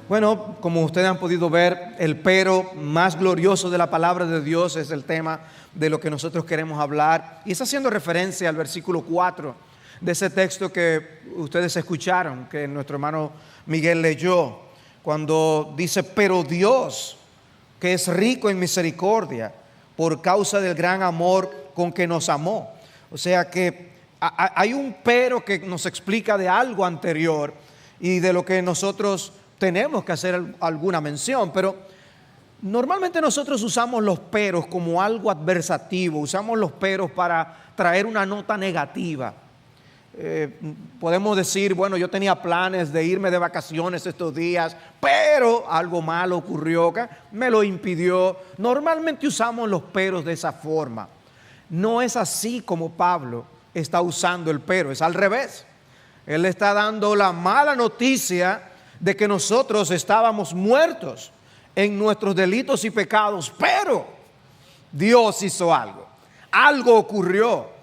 Bueno, como ustedes han podido ver, el pero más glorioso de la palabra de Dios es el tema de lo que nosotros queremos hablar. Y está haciendo referencia al versículo 4 de ese texto que ustedes escucharon, que nuestro hermano Miguel leyó, cuando dice, pero Dios, que es rico en misericordia, por causa del gran amor con que nos amó. O sea que hay un pero que nos explica de algo anterior y de lo que nosotros tenemos que hacer alguna mención, pero normalmente nosotros usamos los peros como algo adversativo, usamos los peros para traer una nota negativa. Podemos decir, bueno, yo tenía planes de irme de vacaciones estos días, pero algo malo ocurrió que me lo impidió. Normalmente usamos los peros de esa forma. No es así como Pablo está usando el pero, es al revés. Él está dando la mala noticia de que nosotros estábamos muertos en nuestros delitos y pecados, pero Dios hizo algo ocurrió.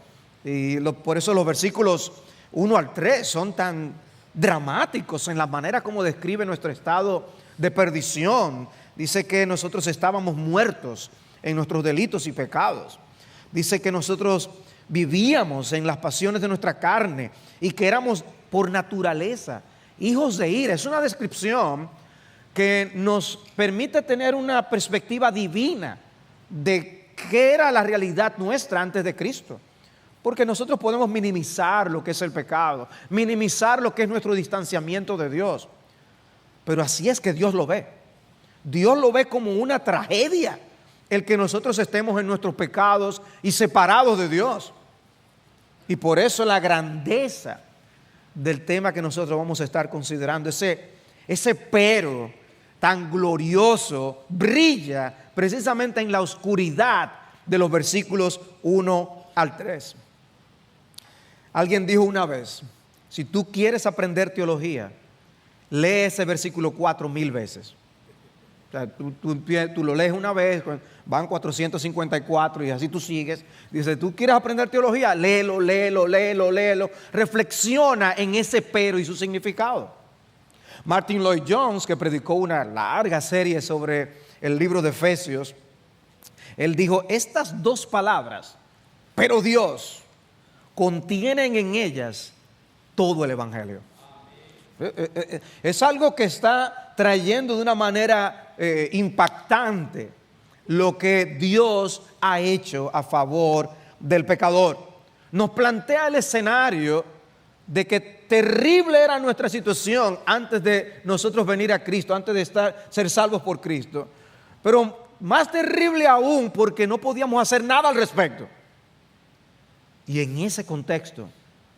Y por eso los versículos 1 al 3 son tan dramáticos en la manera como describe nuestro estado de perdición. Dice que nosotros estábamos muertos en nuestros delitos y pecados. Dice que nosotros vivíamos en las pasiones de nuestra carne y que éramos por naturaleza hijos de ira. Es una descripción que nos permite tener una perspectiva divina de qué era la realidad nuestra antes de Cristo. Porque nosotros podemos minimizar lo que es el pecado, minimizar lo que es nuestro distanciamiento de Dios. Pero así es que Dios lo ve. Dios lo ve como una tragedia el que nosotros estemos en nuestros pecados y separados de Dios. Y por eso la grandeza del tema que nosotros vamos a estar considerando, ese pero tan glorioso, brilla precisamente en la oscuridad de los versículos 1 al 3. Alguien dijo una vez, si tú quieres aprender teología, lee ese versículo 4,000 veces. O sea, tú lo lees una vez, van 454 y así tú sigues. Dice, tú quieres aprender teología, léelo. Reflexiona en ese pero y su significado. Martin Lloyd Jones, que predicó una larga serie sobre el libro de Efesios, él dijo, estas dos palabras, pero Dios, contienen en ellas todo el evangelio. Es algo que está trayendo de una manera impactante lo que Dios ha hecho a favor del pecador. Nos plantea el escenario de que terrible era nuestra situación antes de nosotros venir a Cristo, antes de ser salvos por Cristo. Pero más terrible aún porque no podíamos hacer nada al respecto. Y en ese contexto,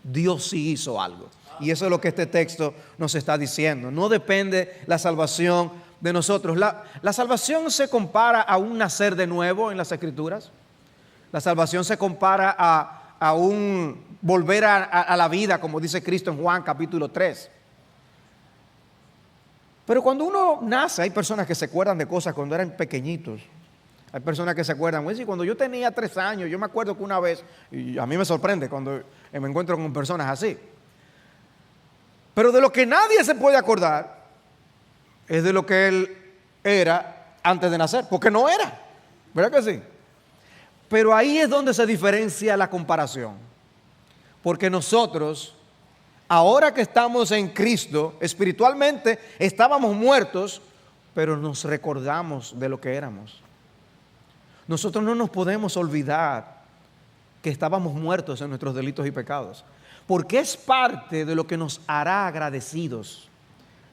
Dios sí hizo algo. Y eso es lo que este texto nos está diciendo. No depende la salvación de nosotros. La salvación se compara a un nacer de nuevo en las Escrituras. La salvación se compara a un volver a la vida, como dice Cristo en Juan capítulo 3. Pero cuando uno nace, hay personas que se acuerdan de cosas cuando eran pequeñitos. Hay personas que se acuerdan, pues, sí, cuando yo tenía 3 años, yo me acuerdo que una vez, y a mí me sorprende cuando me encuentro con personas así. Pero de lo que nadie se puede acordar es de lo que él era antes de nacer, porque no era, ¿verdad que sí? Pero ahí es donde se diferencia la comparación, porque nosotros, ahora que estamos en Cristo, espiritualmente estábamos muertos, pero nos recordamos de lo que éramos. Nosotros no nos podemos olvidar que estábamos muertos en nuestros delitos y pecados, porque es parte de lo que nos hará agradecidos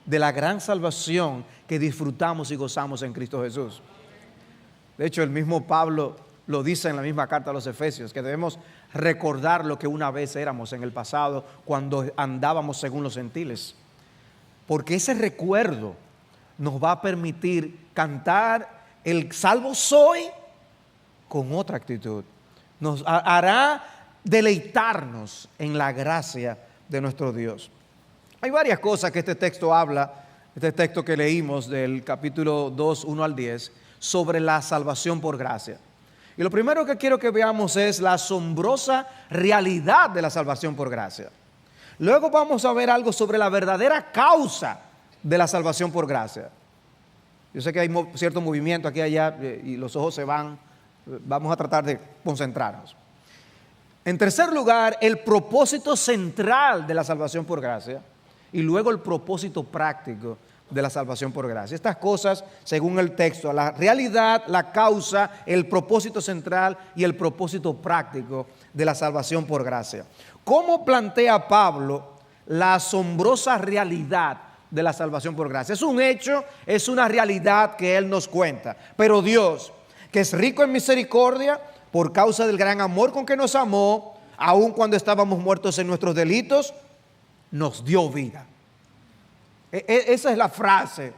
de la gran salvación que disfrutamos y gozamos en Cristo Jesús. De hecho, el mismo Pablo lo dice en la misma carta a los Efesios, que debemos recordar lo que una vez éramos en el pasado cuando andábamos según los gentiles, porque ese recuerdo nos va a permitir cantar el salvo soy con otra actitud. Nos hará deleitarnos en la gracia de nuestro Dios. Hay varias cosas que este texto habla, este texto que leímos del capítulo 2, 1 al 10, sobre la salvación por gracia. Y lo primero que quiero que veamos es la asombrosa realidad de la salvación por gracia. Luego vamos a ver algo sobre la verdadera causa de la salvación por gracia. Yo sé que hay cierto movimiento aquí y allá y los ojos se van. Vamos a tratar de concentrarnos. En tercer lugar, el propósito central de la salvación por gracia y luego el propósito práctico de la salvación por gracia. Estas cosas, según el texto, la realidad, la causa, el propósito central y el propósito práctico de la salvación por gracia. ¿Cómo plantea Pablo la asombrosa realidad de la salvación por gracia? Es un hecho, es una realidad que él nos cuenta. Pero Dios, que es rico en misericordia, por causa del gran amor con que nos amó, aun cuando estábamos muertos en nuestros delitos, nos dio vida. Esa es la frase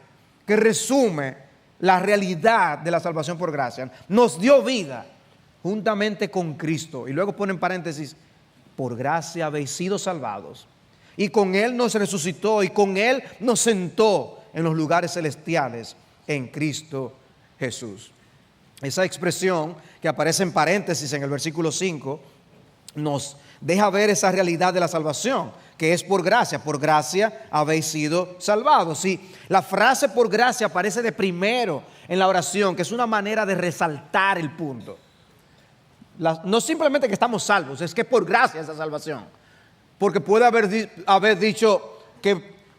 que resume la realidad de la salvación por gracia. Nos dio vida juntamente con Cristo. Y luego pone en paréntesis, por gracia habéis sido salvados. Y con Él nos resucitó y con Él nos sentó en los lugares celestiales en Cristo Jesús. Esa expresión que aparece en paréntesis en el versículo 5 nos deja ver esa realidad de la salvación, que es por gracia habéis sido salvados. Y la frase por gracia aparece de primero en la oración, que es una manera de resaltar el punto. No simplemente que estamos salvos, es que por gracia esa salvación. Porque puede haber dicho que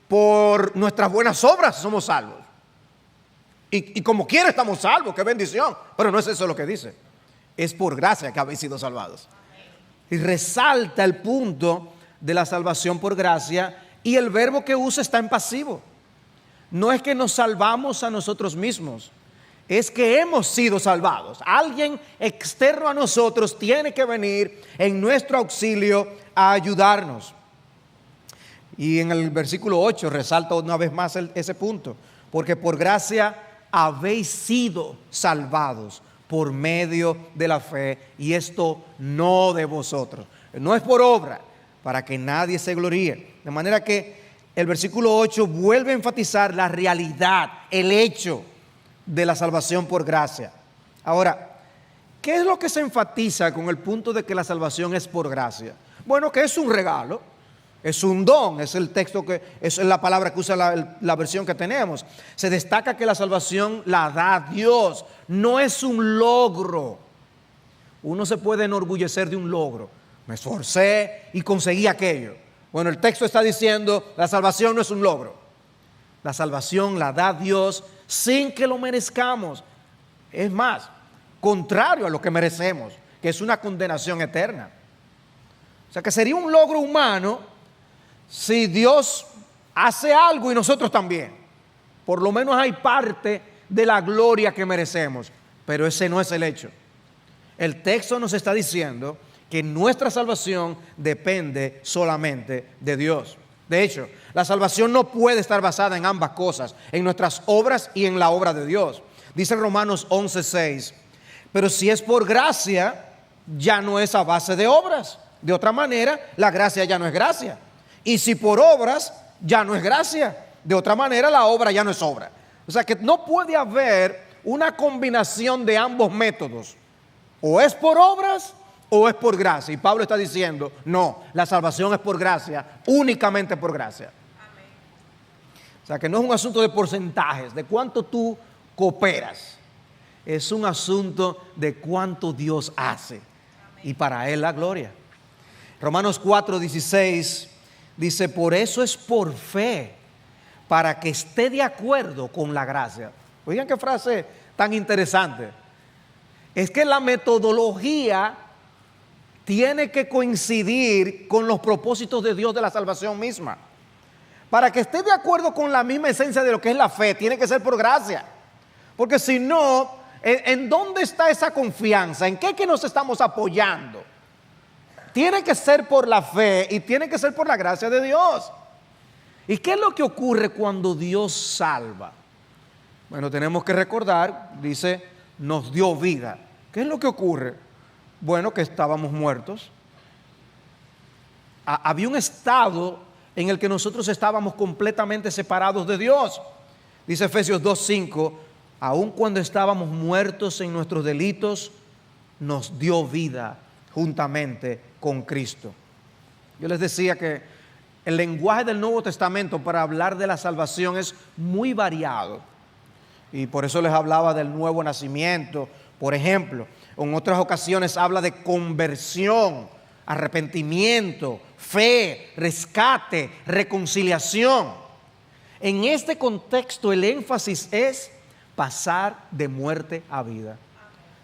por nuestras buenas obras somos salvos. Y como quiera estamos salvos, qué bendición. Pero no es eso lo que dice. Es por gracia que habéis sido salvados. Y resalta el punto de la salvación por gracia, y el verbo que usa está en pasivo. No es que nos salvamos a nosotros mismos, es que hemos sido salvados. Alguien externo a nosotros tiene que venir en nuestro auxilio a ayudarnos. Y en el versículo 8 resalta una vez más ese punto, porque por gracia habéis sido salvados por medio de la fe, y esto no de vosotros, no es por obra, para que nadie se gloríe. De manera que el versículo 8 vuelve a enfatizar la realidad, el hecho de la salvación por gracia. Ahora, ¿qué es lo que se enfatiza con el punto de que la salvación es por gracia? Bueno, que es un regalo, es un don, es el texto que es la palabra que usa la versión que tenemos. Se destaca que la salvación la da Dios, no es un logro. Uno se puede enorgullecer de un logro. Me esforcé y conseguí aquello. Bueno, el texto está diciendo, la salvación no es un logro. La salvación la da Dios sin que lo merezcamos. Es más, contrario a lo que merecemos, que es una condenación eterna. O sea que sería un logro humano si Dios hace algo y nosotros también. Por lo menos hay parte de la gloria que merecemos, pero ese no es el hecho. El texto nos está diciendo que nuestra salvación depende solamente de Dios. De hecho, la salvación no puede estar basada en ambas cosas, en nuestras obras y en la obra de Dios. Dice Romanos 11:6, pero si es por gracia, ya no es a base de obras. De otra manera, la gracia ya no es gracia. Y si por obras, ya no es gracia. De otra manera, la obra ya no es obra. O sea que no puede haber una combinación de ambos métodos. O es por obras o es por gracia. Y Pablo está diciendo, no, la salvación es por gracia, únicamente por gracia. Amén. O sea que no es un asunto de porcentajes, de cuánto tú cooperas. Es un asunto de cuánto Dios hace. Amén. Y para Él la gloria. Romanos 4:16 dice, por eso es por fe, para que esté de acuerdo con la gracia. Oigan qué frase tan interesante. Es que la metodología tiene que coincidir con los propósitos de Dios de la salvación misma. Para que esté de acuerdo con la misma esencia de lo que es la fe, tiene que ser por gracia. Porque si no, ¿en dónde está esa confianza? ¿En qué es que nos estamos apoyando? Tiene que ser por la fe y tiene que ser por la gracia de Dios. ¿Y qué es lo que ocurre cuando Dios salva? Bueno, tenemos que recordar, dice, nos dio vida. ¿Qué es lo que ocurre? Bueno, que estábamos muertos. Había un estado en el que nosotros estábamos completamente separados de Dios. Dice Efesios 2:5, aun cuando estábamos muertos en nuestros delitos, nos dio vida juntamente con Cristo. Yo les decía que el lenguaje del Nuevo Testamento para hablar de la salvación es muy variado. Y por eso les hablaba del nuevo nacimiento, por ejemplo. En otras ocasiones habla de conversión, arrepentimiento, fe, rescate, reconciliación. En este contexto el énfasis es pasar de muerte a vida.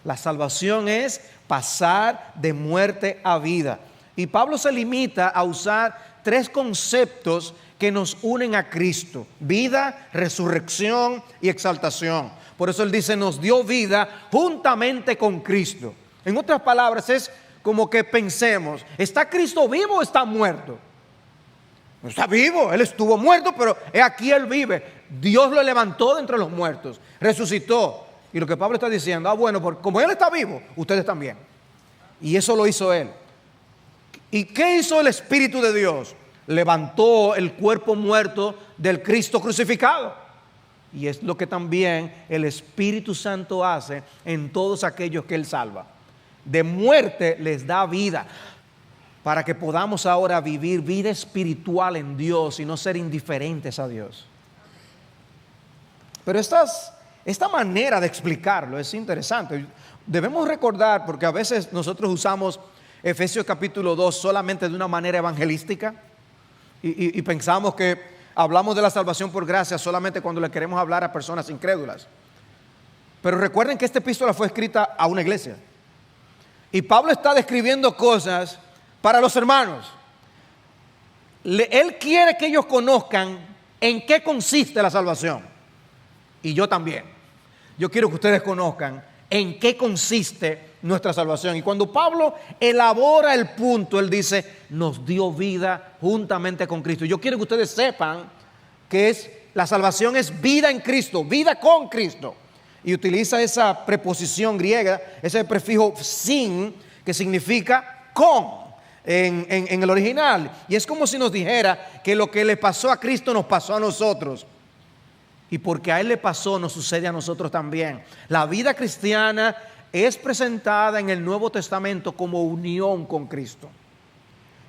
La salvación es pasar de muerte a vida. Y Pablo se limita a usar 3 conceptos que nos unen a Cristo: vida, resurrección y exaltación. Por eso él dice, nos dio vida juntamente con Cristo. En otras palabras, es como que pensemos, ¿está Cristo vivo o está muerto? No está vivo, Él estuvo muerto, pero aquí Él vive. Dios lo levantó de entre los muertos, resucitó. Y lo que Pablo está diciendo, bueno, porque como Él está vivo, ustedes también. Y eso lo hizo Él. ¿Y qué hizo el Espíritu de Dios? Levantó el cuerpo muerto del Cristo crucificado. Y es lo que también el Espíritu Santo hace en todos aquellos que Él salva. De muerte les da vida, para que podamos ahora vivir vida espiritual en Dios y no ser indiferentes a Dios. Pero esta manera de explicarlo es interesante. Debemos recordar, porque a veces nosotros usamos Efesios capítulo 2 solamente de una manera evangelística y pensamos que hablamos de la salvación por gracia solamente cuando le queremos hablar a personas incrédulas. Pero recuerden que esta epístola fue escrita a una iglesia. Y Pablo está describiendo cosas para los hermanos. Él quiere que ellos conozcan en qué consiste la salvación. Y yo también. Yo quiero que ustedes conozcan en qué consiste nuestra salvación. Y cuando Pablo elabora el punto, él dice, nos dio vida juntamente con Cristo. Yo quiero que ustedes sepan que la salvación es vida en Cristo, vida con Cristo. Y utiliza esa preposición griega, ese prefijo sin, que significa con en el original. Y es como si nos dijera que lo que le pasó a Cristo nos pasó a nosotros. Y porque a Él le pasó, nos sucede a nosotros también. La vida cristiana es presentada en el Nuevo Testamento como unión con Cristo.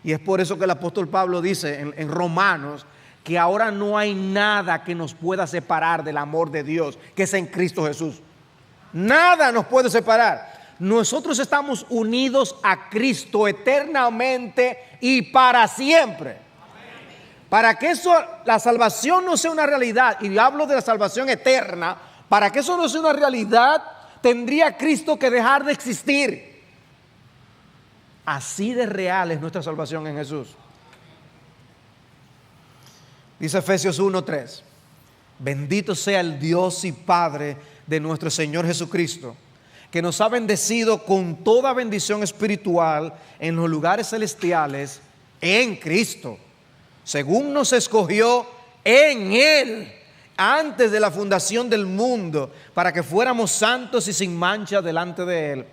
Y es por eso que el apóstol Pablo dice en Romanos que ahora no hay nada que nos pueda separar del amor de Dios, que es en Cristo Jesús. Nada nos puede separar. Nosotros estamos unidos a Cristo eternamente y para siempre. Para que la salvación no sea una realidad, y hablo de la salvación eterna, para que eso no sea una realidad, tendría Cristo que dejar de existir. Así de real es nuestra salvación en Jesús. Dice Efesios 1:3, bendito sea el Dios y Padre de nuestro Señor Jesucristo, que nos ha bendecido con toda bendición espiritual en los lugares celestiales en Cristo, según nos escogió en Él antes de la fundación del mundo, para que fuéramos santos y sin mancha delante de Él.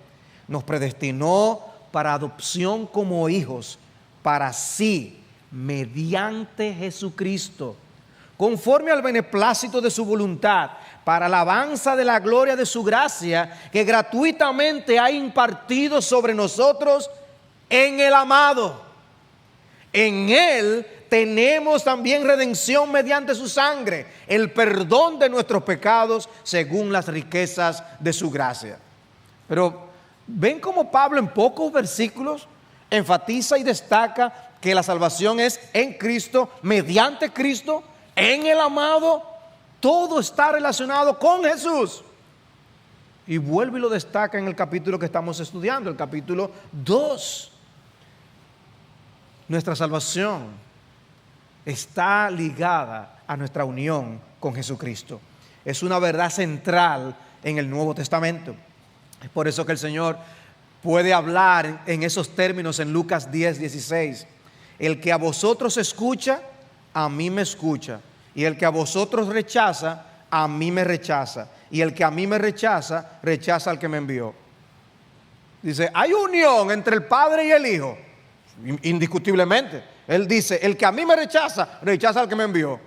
Nos predestinó para adopción como hijos, para sí, mediante Jesucristo, conforme al beneplácito de su voluntad, para alabanza de la gloria de su gracia, que gratuitamente ha impartido sobre nosotros en el amado. En Él tenemos también redención mediante su sangre, el perdón de nuestros pecados según las riquezas de su gracia. Pero ven cómo Pablo en pocos versículos enfatiza y destaca que la salvación es en Cristo, mediante Cristo, en el amado. Todo está relacionado con Jesús. Y vuelve y lo destaca en el capítulo que estamos estudiando, el capítulo 2. Nuestra salvación está ligada a nuestra unión con Jesucristo. Es una verdad central en el Nuevo Testamento. Es por eso que el Señor puede hablar en esos términos en Lucas 10:16. El que a vosotros escucha, a mí me escucha. Y el que a vosotros rechaza, a mí me rechaza. Y el que a mí me rechaza, rechaza al que me envió. Dice, hay unión entre el Padre y el Hijo. Indiscutiblemente. Él dice, el que a mí me rechaza, rechaza al que me envió.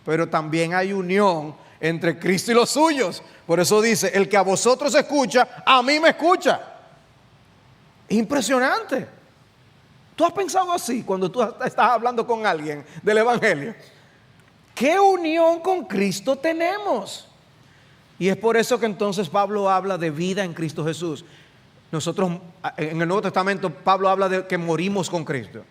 Pero también hay unión entre Cristo y los suyos. Por eso dice, el que a vosotros escucha, a mí me escucha. Impresionante. ¿Tú has pensado así cuando tú estás hablando con alguien del Evangelio? ¿Qué unión con Cristo tenemos? Y es por eso que entonces Pablo habla de vida en Cristo Jesús. Nosotros en el Nuevo Testamento Pablo habla de que morimos con Cristo.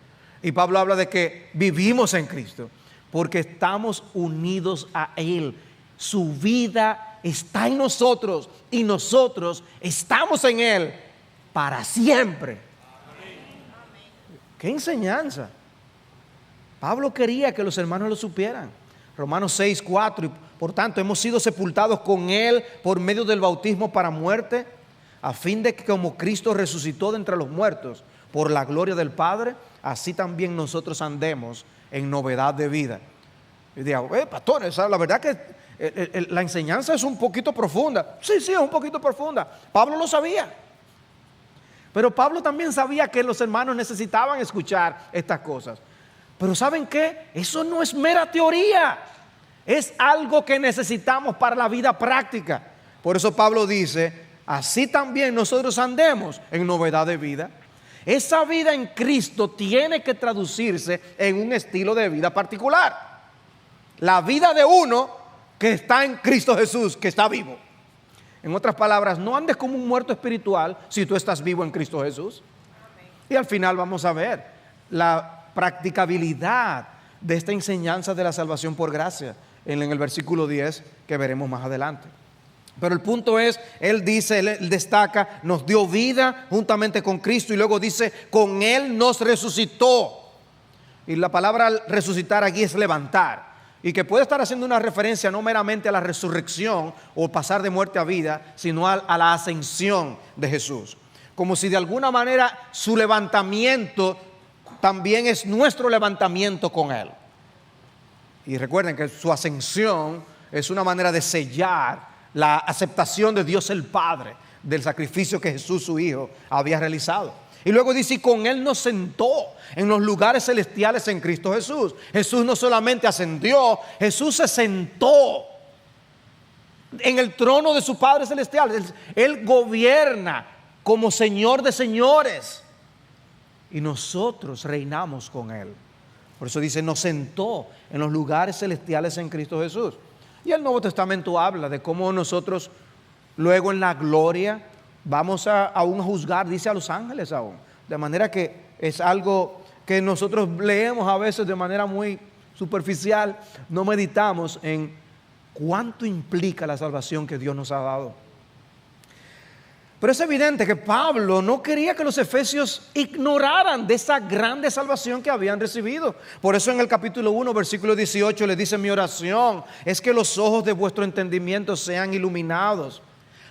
Y Pablo habla de que vivimos en Cristo. Porque estamos unidos a Él. Su vida está en nosotros y nosotros estamos en Él para siempre. ¡Qué enseñanza! Pablo quería que los hermanos lo supieran. Romanos 6:4, y por tanto hemos sido sepultados con Él por medio del bautismo para muerte, a fin de que como Cristo resucitó de entre los muertos por la gloria del Padre, así también nosotros andemos en novedad de vida. Y digo, pastor, la verdad que la enseñanza es un poquito profunda. Sí, es un poquito profunda. Pablo lo sabía. Pero Pablo también sabía que los hermanos necesitaban escuchar estas cosas. Pero ¿saben qué? Eso no es mera teoría. Es algo que necesitamos para la vida práctica. Por eso Pablo dice, así también nosotros andemos en novedad de vida. Esa vida en Cristo tiene que traducirse en un estilo de vida particular. La vida de uno que está en Cristo Jesús, que está vivo. En otras palabras, no andes como un muerto espiritual si tú estás vivo en Cristo Jesús. Y al final vamos a ver la practicabilidad de esta enseñanza de la salvación por gracia en el versículo 10 que veremos más adelante. Pero el punto es, él dice, él destaca, nos dio vida juntamente con Cristo y luego dice, con Él nos resucitó. Y la palabra resucitar aquí es levantar. Y que puede estar haciendo una referencia no meramente a la resurrección o pasar de muerte a vida, sino a la ascensión de Jesús. Como si de alguna manera su levantamiento también es nuestro levantamiento con Él. Y recuerden que su ascensión es una manera de sellar la aceptación de Dios el Padre del sacrificio que Jesús su Hijo había realizado. Y luego dice, y con Él nos sentó en los lugares celestiales en Cristo Jesús. Jesús no solamente ascendió, Jesús se sentó en el trono de su Padre celestial. Él gobierna como Señor de señores. Y nosotros reinamos con Él. Por eso dice, nos sentó en los lugares celestiales en Cristo Jesús. Y el Nuevo Testamento habla de cómo nosotros luego en la gloria vamos aún a juzgar, dice, a los ángeles aún. De manera que es algo que nosotros leemos a veces de manera muy superficial. No meditamos en cuánto implica la salvación que Dios nos ha dado. Pero es evidente que Pablo no quería que los efesios ignoraran de esa grande salvación que habían recibido. Por eso en el capítulo 1, versículo 18, le dice, mi oración es que los ojos de vuestro entendimiento sean iluminados,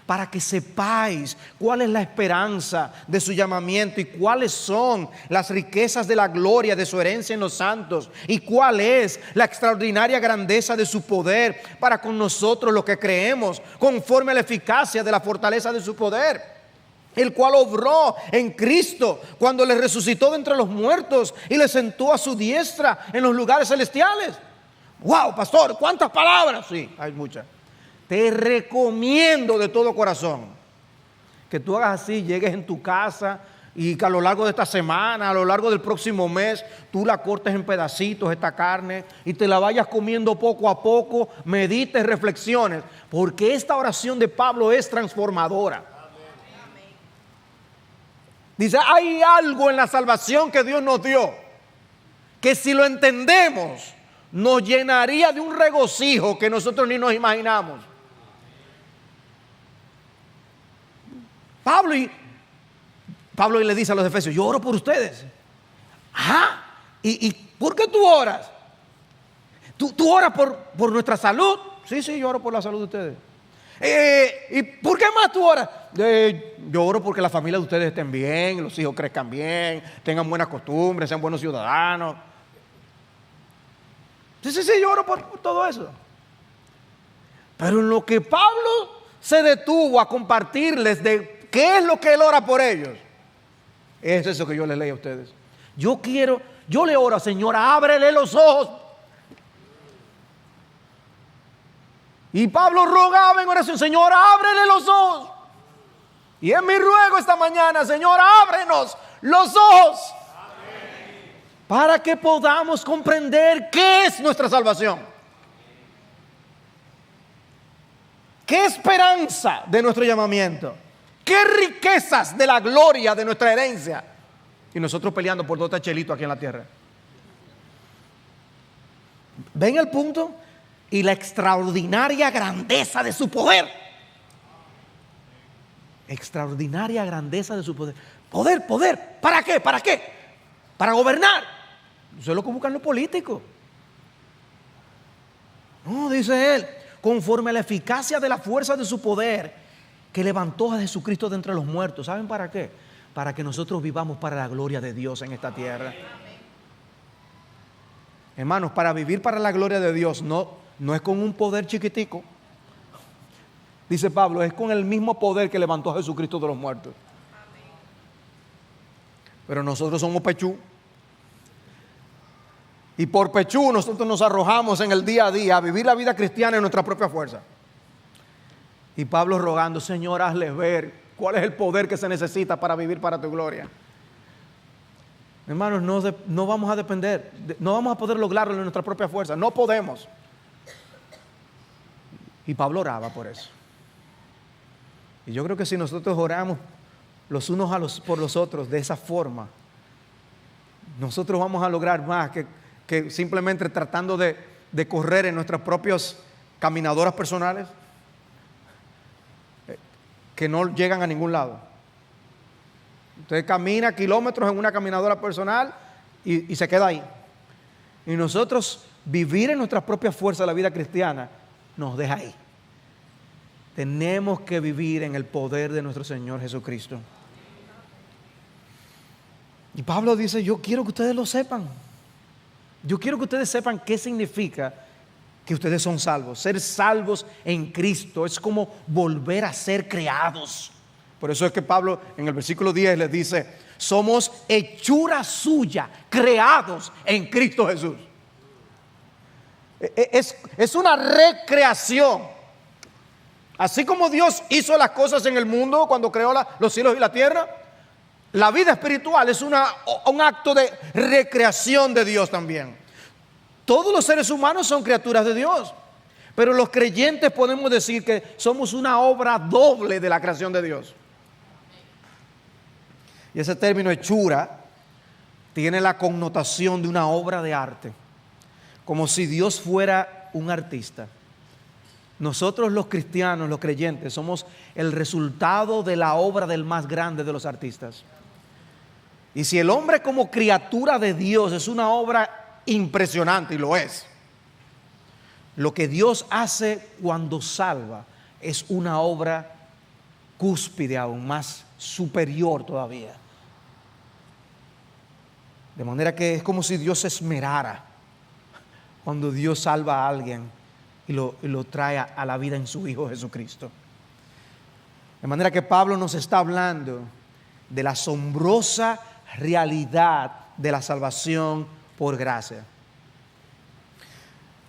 para que sepáis cuál es la esperanza de su llamamiento y cuáles son las riquezas de la gloria de su herencia en los santos y cuál es la extraordinaria grandeza de su poder para con nosotros los que creemos, conforme a la eficacia de la fortaleza de su poder, el cual obró en Cristo cuando le resucitó de entre los muertos y le sentó a su diestra en los lugares celestiales. ¡Wow, pastor! ¿Cuántas palabras? Sí, hay muchas. Te recomiendo de todo corazón que tú hagas así, llegues en tu casa y que a lo largo de esta semana, a lo largo del próximo mes, tú la cortes en pedacitos esta carne y te la vayas comiendo poco a poco, medites, reflexiones, porque esta oración de Pablo es transformadora. Dice, hay algo en la salvación que Dios nos dio, que si lo entendemos, nos llenaría de un regocijo que nosotros ni nos imaginamos. Pablo le dice a los efesios, yo oro por ustedes. Ajá, ¿y por qué tú oras? ¿Tú oras por nuestra salud? Sí, yo oro por la salud de ustedes. ¿Y por qué más tú oras? Yo oro porque la familia de ustedes estén bien, los hijos crezcan bien, tengan buenas costumbres, sean buenos ciudadanos. Sí, yo oro por todo eso. Pero en lo que Pablo se detuvo a compartirles de qué es lo que él ora por ellos, es eso que yo les leí a ustedes. Yo le oro, Señor, ábrele los ojos. Y Pablo rogaba en oración, Señor, ábrele los ojos. Y es mi ruego esta mañana, Señor, ábrenos los ojos. para que podamos comprender qué es nuestra salvación, qué esperanza de nuestro llamamiento, qué riquezas de la gloria de nuestra herencia, y nosotros peleando por 2 tachelitos aquí en la tierra. ¿Ven el punto? Y la extraordinaria grandeza de su poder. Extraordinaria grandeza de su poder. Poder. ¿Para qué? Para gobernar. Eso es lo que buscan los políticos. No, dice él, conforme a la eficacia de la fuerza de su poder, que levantó a Jesucristo de entre los muertos. ¿Saben para qué? Para que nosotros vivamos para la gloria de Dios en esta tierra. Hermanos, para vivir para la gloria de Dios no es con un poder chiquitico. Dice Pablo, es con el mismo poder que levantó a Jesucristo de los muertos. Pero nosotros somos pechú. Y por pechú nosotros nos arrojamos en el día a día a vivir la vida cristiana en nuestra propia fuerza. Y Pablo rogando, Señor, hazles ver cuál es el poder que se necesita para vivir para tu gloria. Hermanos, no vamos a depender, no vamos a poder lograrlo en nuestra propia fuerza, no podemos. Y Pablo oraba por eso. Y yo creo que si nosotros oramos los unos por los otros de esa forma, nosotros vamos a lograr más que simplemente tratando de correr en nuestras propias caminadoras personales que no llegan a ningún lado. Usted camina kilómetros en una caminadora personal y se queda ahí. Y nosotros vivir en nuestras propias fuerzas la vida cristiana nos deja ahí. Tenemos que vivir en el poder de nuestro Señor Jesucristo. Y Pablo dice, yo quiero que ustedes lo sepan. Yo quiero que ustedes sepan qué significa que ustedes son salvos. Ser salvos en Cristo es como volver a ser creados. Por eso es que Pablo en el versículo 10 les dice, somos hechura suya, creados en Cristo Jesús. Es una recreación. Así como Dios hizo las cosas en el mundo cuando creó los cielos y la tierra, la vida espiritual es un acto de recreación de Dios también. Todos los seres humanos son criaturas de Dios, pero los creyentes podemos decir que somos una obra doble de la creación de Dios. Y ese término hechura tiene la connotación de una obra de arte, como si Dios fuera un artista. Nosotros los cristianos, los creyentes, somos el resultado de la obra del más grande de los artistas. Y si el hombre como criatura de Dios es una obra impresionante, y lo es, lo que Dios hace cuando salva es una obra cúspide aún más superior todavía. De manera que es como si Dios se esmerara cuando Dios salva a alguien y lo trae a la vida en su Hijo Jesucristo. De manera que Pablo nos está hablando de la asombrosa realidad de la salvación por gracia.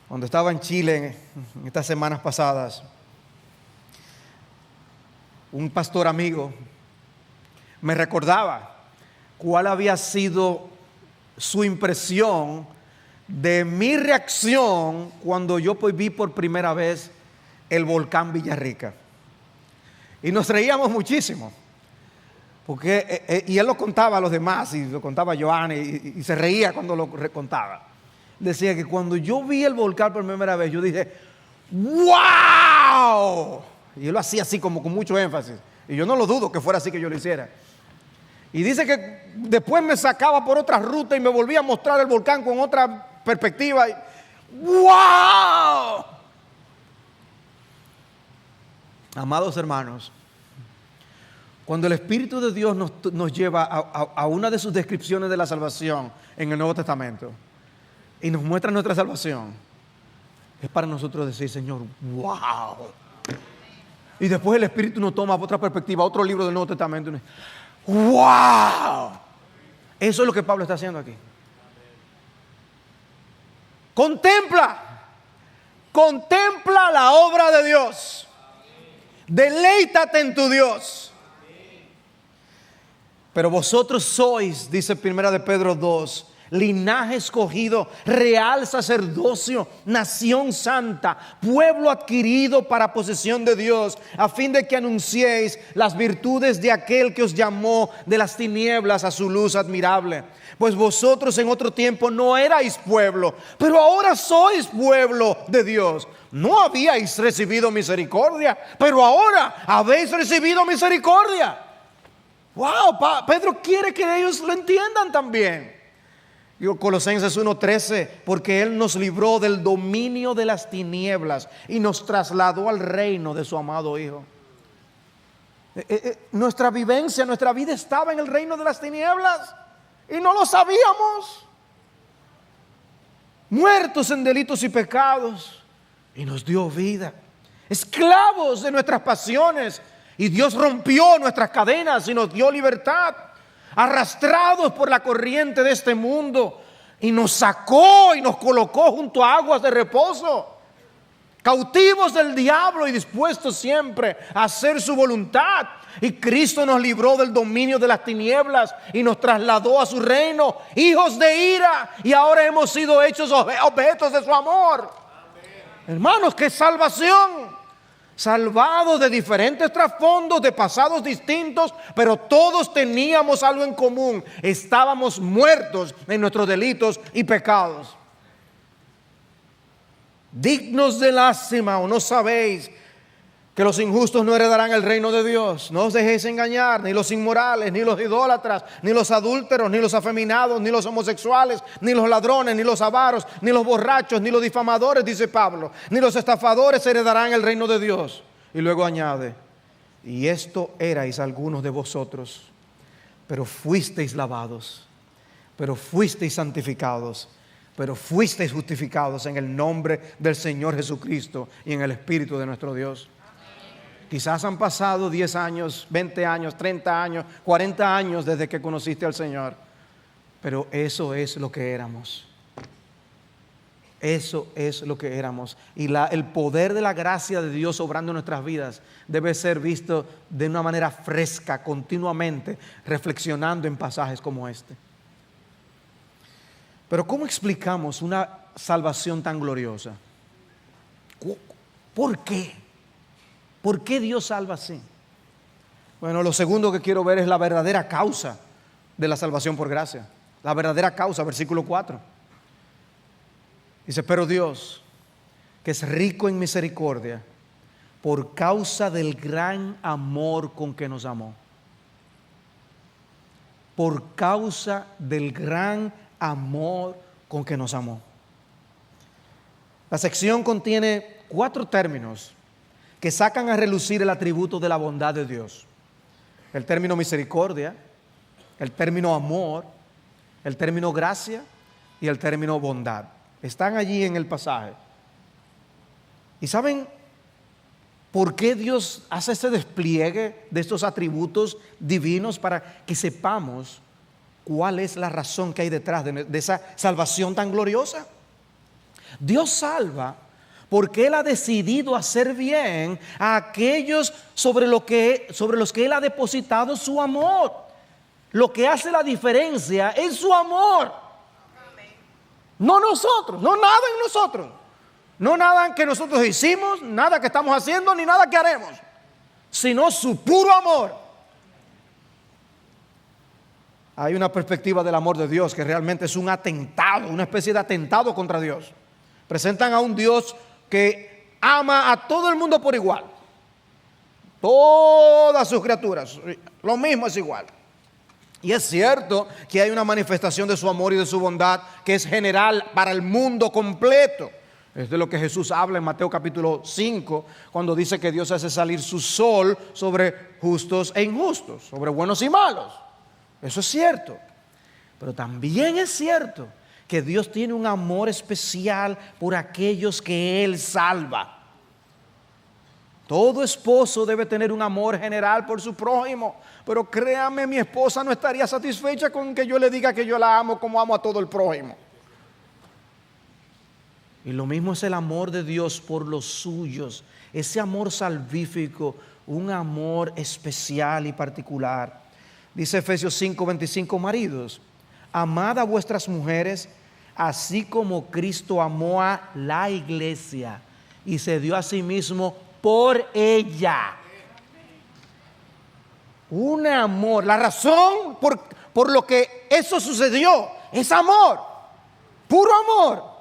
Cuando estaba en Chile en estas semanas pasadas, un pastor amigo me recordaba cuál había sido su impresión de mi reacción cuando yo vi por primera vez el volcán Villarrica. Y nos reíamos muchísimo, porque y él lo contaba a los demás, y lo contaba a Joana, y se reía cuando lo contaba. Decía que cuando yo vi el volcán por primera vez, yo dije, ¡wow! Y él lo hacía así como con mucho énfasis. Y yo no lo dudo que fuera así que yo lo hiciera. Y dice que después me sacaba por otra ruta y me volvía a mostrar el volcán con otra perspectiva. ¡Wow! Amados hermanos, cuando el Espíritu de Dios nos lleva a una de sus descripciones de la salvación en el Nuevo Testamento y nos muestra nuestra salvación, es para nosotros decir, Señor, ¡wow! Y después el Espíritu nos toma otra perspectiva, otro libro del Nuevo Testamento, y ¡wow! Eso es lo que Pablo está haciendo aquí. Contempla la obra de Dios. Deleítate en tu Dios. Pero vosotros sois, dice 1 de Pedro 2, linaje escogido, real sacerdocio, nación santa, pueblo adquirido para posesión de Dios, a fin de que anunciéis las virtudes de aquel que os llamó de las tinieblas a su luz admirable. Pues vosotros en otro tiempo no erais pueblo, pero ahora sois pueblo de Dios. No habíais recibido misericordia, pero ahora habéis recibido misericordia. Wow, Pedro quiere que ellos lo entiendan también. Colosenses 1:13, porque Él nos libró del dominio de las tinieblas y nos trasladó al reino de su amado Hijo. Nuestra vivencia, nuestra vida estaba en el reino de las tinieblas y no lo sabíamos. Muertos en delitos y pecados, y nos dio vida. Esclavos de nuestras pasiones, y Dios rompió nuestras cadenas y nos dio libertad. Arrastrados por la corriente de este mundo, y nos sacó y nos colocó junto a aguas de reposo. Cautivos del diablo y dispuestos siempre a hacer su voluntad. Y Cristo nos libró del dominio de las tinieblas y nos trasladó a su reino, hijos de ira, y ahora hemos sido hechos objetos de su amor. Amén. Hermanos, qué salvación. Salvados de diferentes trasfondos, de pasados distintos, pero todos teníamos algo en común: estábamos muertos en nuestros delitos y pecados. Dignos de lástima, ¿o no sabéis que los injustos no heredarán el reino de Dios? No os dejéis engañar, ni los inmorales, ni los idólatras, ni los adúlteros, ni los afeminados, ni los homosexuales, ni los ladrones, ni los avaros, ni los borrachos, ni los difamadores, dice Pablo, ni los estafadores heredarán el reino de Dios. Y luego añade: y esto erais algunos de vosotros, pero fuisteis lavados, pero fuisteis santificados, pero fuisteis justificados en el nombre del Señor Jesucristo y en el Espíritu de nuestro Dios. Quizás han pasado 10 años, 20 años, 30 años, 40 años desde que conociste al Señor, pero eso es lo que éramos. Eso es lo que éramos. Y el poder de la gracia de Dios obrando en nuestras vidas debe ser visto de una manera fresca, continuamente, reflexionando en pasajes como este. Pero ¿cómo explicamos una salvación tan gloriosa? ¿Por qué? ¿Por qué Dios salva así? Bueno, lo segundo que quiero ver es la verdadera causa de la salvación por gracia. La verdadera causa, versículo 4. Dice: pero Dios, que es rico en misericordia, por causa del gran amor con que nos amó. Por causa del gran amor con que nos amó. La sección contiene 4 términos que sacan a relucir el atributo de la bondad de Dios: el término misericordia, el término amor, el término gracia y el término bondad. Están allí en el pasaje. ¿Y saben por qué Dios hace este despliegue de estos atributos divinos? Para que sepamos cuál es la razón que hay detrás de esa salvación tan gloriosa. Dios salva porque Él ha decidido hacer bien a aquellos sobre los que Él ha depositado su amor. Lo que hace la diferencia es su amor. No nosotros, no nada en nosotros. No nada que nosotros hicimos, nada que estamos haciendo, ni nada que haremos, sino su puro amor. Hay una perspectiva del amor de Dios que realmente es un atentado, una especie de atentado contra Dios. Presentan a un Dios que ama a todo el mundo por igual. Todas sus criaturas, lo mismo, es igual. Y es cierto que hay una manifestación de su amor y de su bondad que es general para el mundo completo. Es de lo que Jesús habla en Mateo capítulo 5, cuando dice que Dios hace salir su sol sobre justos e injustos, sobre buenos y malos. Eso es cierto. Pero también es cierto que Dios tiene un amor especial por aquellos que Él salva. Todo esposo debe tener un amor general por su prójimo, pero créame, mi esposa no estaría satisfecha con que yo le diga que yo la amo como amo a todo el prójimo. Y lo mismo es el amor de Dios por los suyos, ese amor salvífico, un amor especial y particular. Dice Efesios 5:25: maridos, amad a vuestras mujeres, así como Cristo amó a la iglesia y se dio a sí mismo por ella. Un amor. La razón por lo que eso sucedió es amor, puro amor.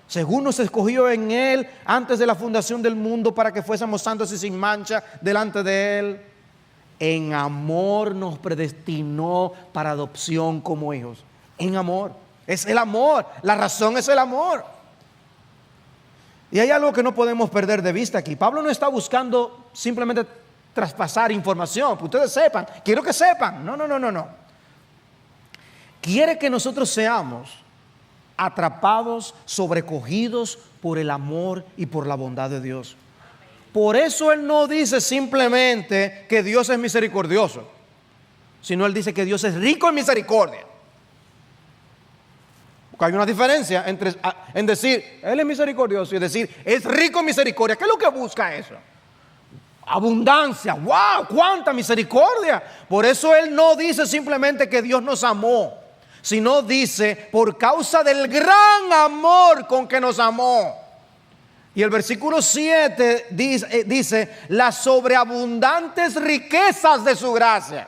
Según nos escogió en Él antes de la fundación del mundo para que fuésemos santos y sin mancha delante de Él. En amor nos predestinó para adopción como hijos. En amor. Es el amor. La razón es el amor. Y hay algo que no podemos perder de vista aquí. Pablo no está buscando simplemente traspasar información. Que ustedes sepan. Quiero que sepan. No. Quiere que nosotros seamos atrapados, sobrecogidos por el amor y por la bondad de Dios. Por eso Él no dice simplemente que Dios es misericordioso, sino Él dice que Dios es rico en misericordia. Porque hay una diferencia en decir Él es misericordioso y decir es rico en misericordia. ¿Qué es lo que busca eso? Abundancia. ¡Wow! ¡Cuánta misericordia! Por eso Él no dice simplemente que Dios nos amó, sino dice por causa del gran amor con que nos amó. Y el versículo 7 dice las sobreabundantes riquezas de su gracia.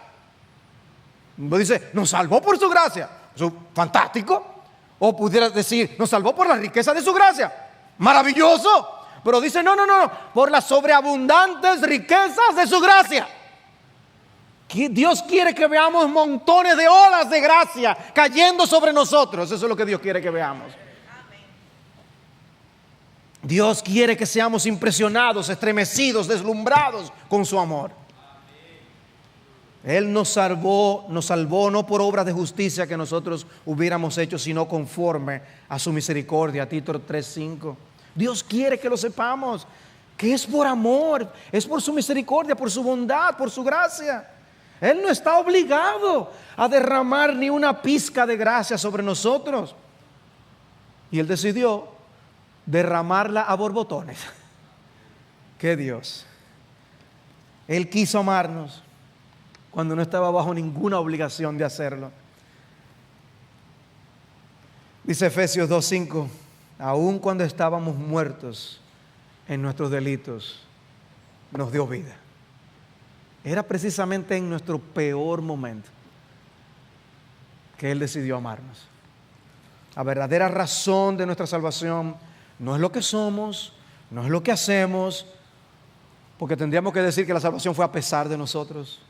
Dice, nos salvó por su gracia. Eso es fantástico. O pudiera decir, nos salvó por la riqueza de su gracia. Maravilloso. Pero dice, no. Por las sobreabundantes riquezas de su gracia. Dios quiere que veamos montones de olas de gracia cayendo sobre nosotros. Eso es lo que Dios quiere que veamos. Dios quiere que seamos impresionados, estremecidos, deslumbrados con su amor. Él nos salvó no por obras de justicia que nosotros hubiéramos hecho, sino conforme a su misericordia. Tito 3:5. Dios quiere que lo sepamos, que es por amor, es por su misericordia, por su bondad, por su gracia. Él no está obligado a derramar ni una pizca de gracia sobre nosotros. Y Él decidió derramarla a borbotones. ¡Qué Dios! Él quiso amarnos cuando no estaba bajo ninguna obligación de hacerlo. Dice Efesios 2:5, aun cuando estábamos muertos en nuestros delitos, nos dio vida. Era precisamente en nuestro peor momento que Él decidió amarnos. La verdadera razón de nuestra salvación no es lo que somos, no es lo que hacemos, porque tendríamos que decir que la salvación fue a pesar de nosotros.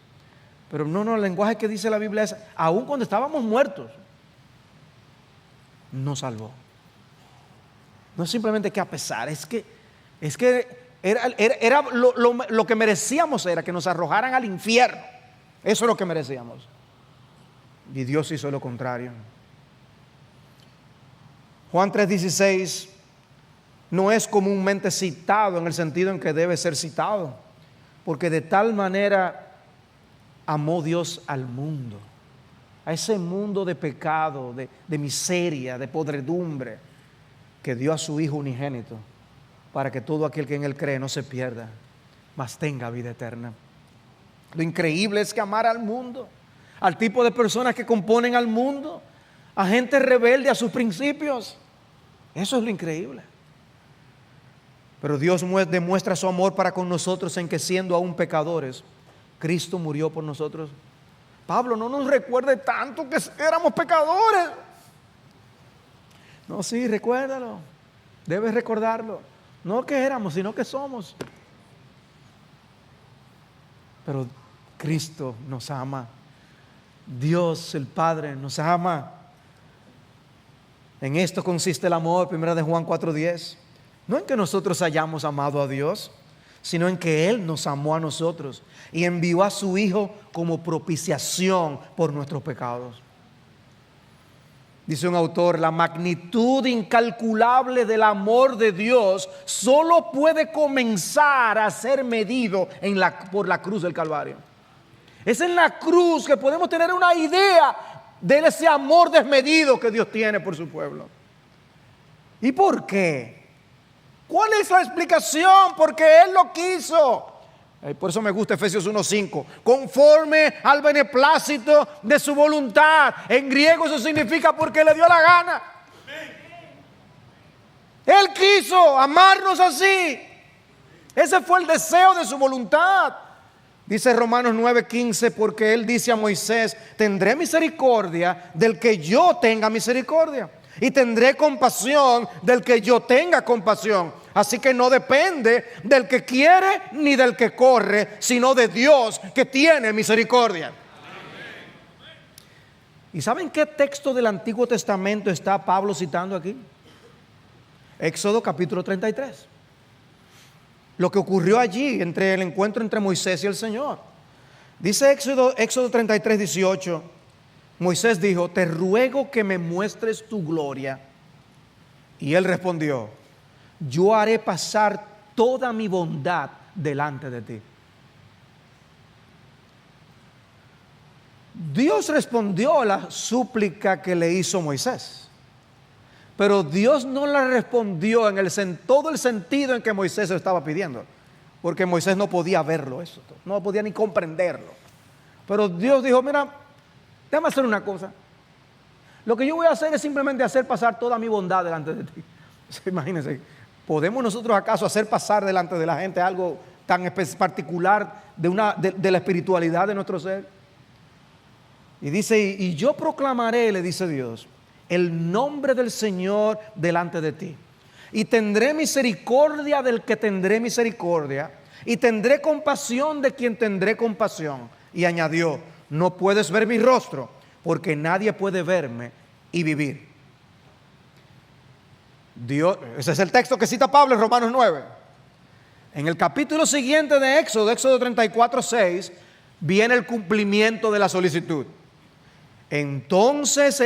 Pero no, el lenguaje que dice la Biblia es, aun cuando estábamos muertos, nos salvó. No es simplemente que a pesar, es que era lo que merecíamos era que nos arrojaran al infierno. Eso es lo que merecíamos. Y Dios hizo lo contrario. Juan 3:16 no es comúnmente citado en el sentido en que debe ser citado, porque de tal manera amó Dios al mundo, a ese mundo de pecado, de miseria, de podredumbre, que dio a su Hijo unigénito, para que todo aquel que en Él cree no se pierda, mas tenga vida eterna. Lo increíble es que amar al mundo, al tipo de personas que componen al mundo, a gente rebelde a sus principios. Eso es lo increíble. Pero Dios demuestra su amor para con nosotros en que siendo aún pecadores, Cristo murió por nosotros. Pablo, no nos recuerde tanto que éramos pecadores. No, sí, recuérdalo. Debes recordarlo. No que éramos, sino que somos. Pero Cristo nos ama. Dios el Padre nos ama. En esto consiste el amor, 1 de Juan 4:10. No en que nosotros hayamos amado a Dios, sino en que Él nos amó a nosotros y envió a su Hijo como propiciación por nuestros pecados. Dice un autor, la magnitud incalculable del amor de Dios solo puede comenzar a ser medido por la cruz del Calvario. Es en la cruz que podemos tener una idea de ese amor desmedido que Dios tiene por su pueblo. ¿Y por qué? ¿Cuál es la explicación? Porque Él lo quiso. Por eso me gusta Efesios 1:5. Conforme al beneplácito de su voluntad. En griego eso significa porque le dio la gana. Él quiso amarnos así. Ese fue el deseo de su voluntad. Dice Romanos 9:15, porque Él dice a Moisés: tendré misericordia del que yo tenga misericordia, y tendré compasión del que yo tenga compasión. Así que no depende del que quiere ni del que corre, sino de Dios que tiene misericordia. ¿Y saben qué texto del Antiguo Testamento está Pablo citando aquí? Éxodo capítulo 33. Lo que ocurrió allí entre el encuentro entre Moisés y el Señor. Dice Éxodo 33:18. Moisés dijo: te ruego que me muestres tu gloria. Y él respondió: yo haré pasar toda mi bondad delante de ti. Dios respondió a la súplica que le hizo Moisés, pero Dios no la respondió en todo el sentido en que Moisés lo estaba pidiendo, porque Moisés no podía verlo, eso no podía ni comprenderlo. Pero Dios dijo: mira, déjame hacer una cosa. Lo que yo voy a hacer es simplemente hacer pasar toda mi bondad delante de ti. Imagínense, ¿podemos nosotros acaso hacer pasar delante de la gente algo tan particular de la espiritualidad de nuestro ser? Y dice: y yo proclamaré, le dice Dios, el nombre del Señor delante de ti. Y tendré misericordia del que tendré misericordia, y tendré compasión de quien tendré compasión. Y añadió: no puedes ver mi rostro, porque nadie puede verme y vivir. Dios, ese es el texto que cita Pablo en Romanos 9. En el capítulo siguiente de Éxodo 34:6, viene el cumplimiento de la solicitud. Entonces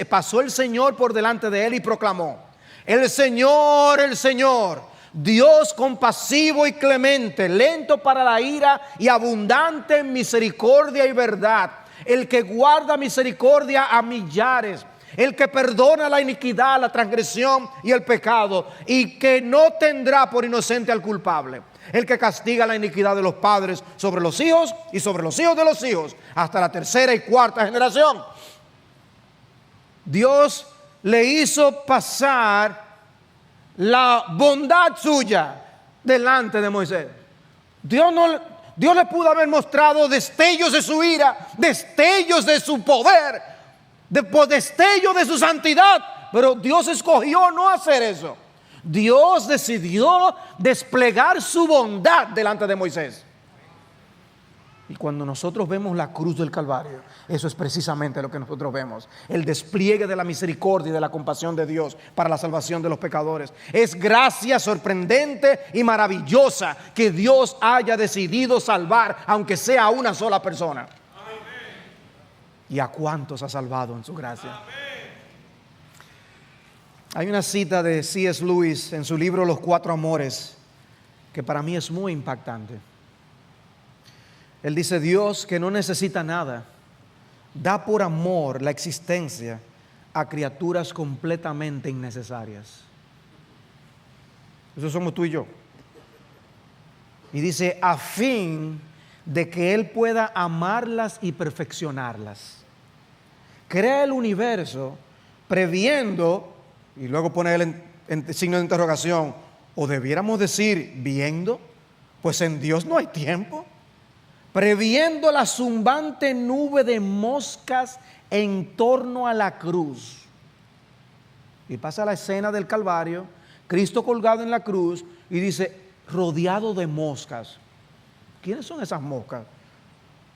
pasó el Señor por delante de él y proclamó: el Señor, Dios compasivo y clemente, lento para la ira y abundante en misericordia y verdad, el que guarda misericordia a millares, el que perdona la iniquidad, la transgresión y el pecado, y que no tendrá por inocente al culpable, el que castiga la iniquidad de los padres sobre los hijos y sobre los hijos de los hijos, hasta la tercera y cuarta generación. Dios le hizo pasar la bondad suya delante de Moisés. Dios le pudo haber mostrado destellos de su ira, destellos de su poder, destellos de su santidad, pero Dios escogió no hacer eso. Dios decidió desplegar su bondad delante de Moisés. Y cuando nosotros vemos la cruz del Calvario, eso es precisamente lo que nosotros vemos: el despliegue de la misericordia y de la compasión de Dios para la salvación de los pecadores. Es gracia sorprendente y maravillosa que Dios haya decidido salvar, aunque sea a una sola persona. Amén. ¿Y a cuántos ha salvado en su gracia? Amén. Hay una cita de C.S. Lewis en su libro Los Cuatro Amores que para mí es muy impactante. Él dice: Dios, que no necesita nada, da por amor la existencia a criaturas completamente innecesarias. Eso somos tú y yo. Y dice: a fin de que Él pueda amarlas y perfeccionarlas. Crea el universo previendo, y luego pone él en signo de interrogación, o debiéramos decir viendo, pues en Dios no hay tiempo. Previendo la zumbante nube de moscas en torno a la cruz. Y pasa la escena del Calvario, Cristo colgado en la cruz, y dice: rodeado de moscas. ¿Quiénes son esas moscas?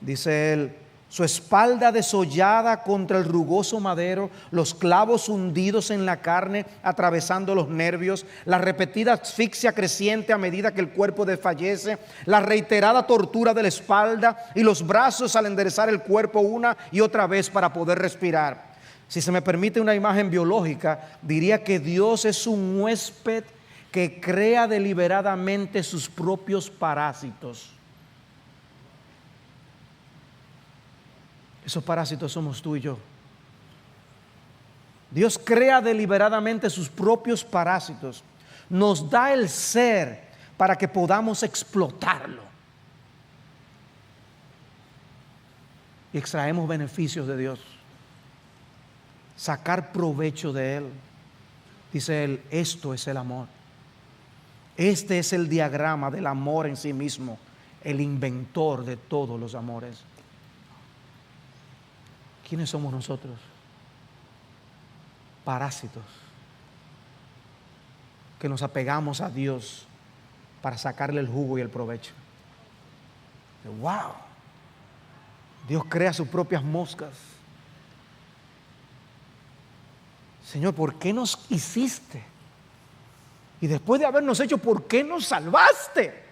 Dice él: su espalda desollada contra el rugoso madero, los clavos hundidos en la carne, atravesando los nervios, la repetida asfixia creciente a medida que el cuerpo desfallece, la reiterada tortura de la espalda y los brazos al enderezar el cuerpo una y otra vez para poder respirar. Si se me permite una imagen biológica, diría que Dios es un huésped que crea deliberadamente sus propios parásitos. Esos parásitos somos tú y yo. Dios crea deliberadamente sus propios parásitos. Nos da el ser para que podamos explotarlo. y extraemos beneficios de Dios, sacar provecho de Él. Dice Él, esto es el amor. Este es el diagrama del amor en sí mismo, el inventor de todos los amores. ¿Quiénes somos nosotros? Parásitos, que nos apegamos a Dios para sacarle el jugo y el provecho. ¡Wow! Dios crea sus propias moscas. Señor, ¿por qué nos hiciste? Y después de habernos hecho, ¿por qué nos salvaste?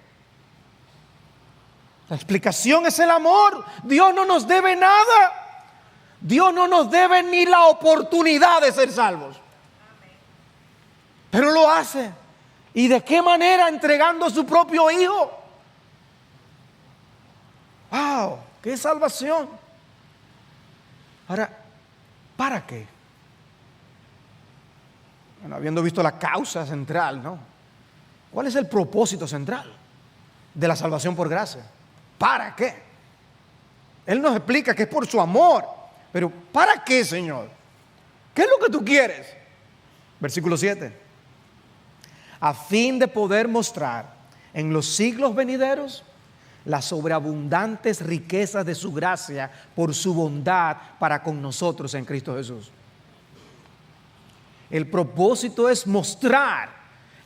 La explicación es el amor. Dios no nos debe nada. Dios no nos debe ni la oportunidad de ser salvos. Pero lo hace. ¿Y de qué manera? Entregando a su propio Hijo. ¡Wow! ¡Qué salvación! Ahora, ¿para qué? Bueno, habiendo visto la causa central, ¿no? ¿Cuál es el propósito central de la salvación por gracia? ¿Para qué? Él nos explica que es por su amor. Pero ¿para qué, Señor? ¿Qué es lo que tú quieres? Versículo 7. A fin de poder mostrar en los siglos venideros las sobreabundantes riquezas de su gracia por su bondad para con nosotros en Cristo Jesús. El propósito es mostrar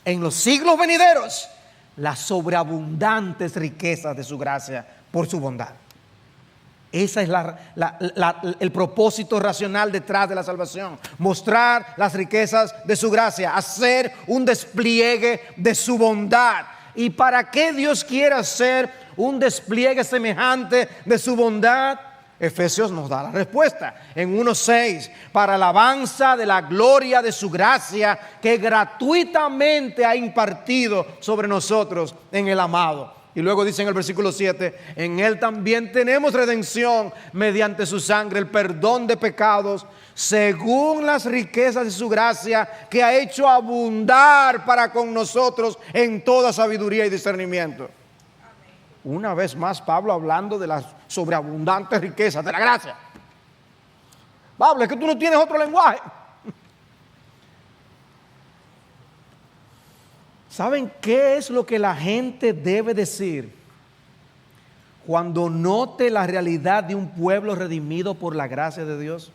en los siglos venideros las sobreabundantes riquezas de su gracia por su bondad. Ese es el propósito racional detrás de la salvación. Mostrar las riquezas de su gracia, hacer un despliegue de su bondad. ¿Y para qué Dios quiere hacer un despliegue semejante de su bondad? Efesios nos da la respuesta en 1:6, para alabanza de la gloria de su gracia que gratuitamente ha impartido sobre nosotros en el amado. Y luego dice en el versículo 7, en Él también tenemos redención mediante su sangre, el perdón de pecados, según las riquezas de su gracia que ha hecho abundar para con nosotros en toda sabiduría y discernimiento. Una vez más Pablo hablando de las sobreabundantes riquezas de la gracia. Pablo, es que tú no tienes otro lenguaje. ¿Saben qué es lo que la gente debe decir cuando note la realidad de un pueblo redimido por la gracia de Dios?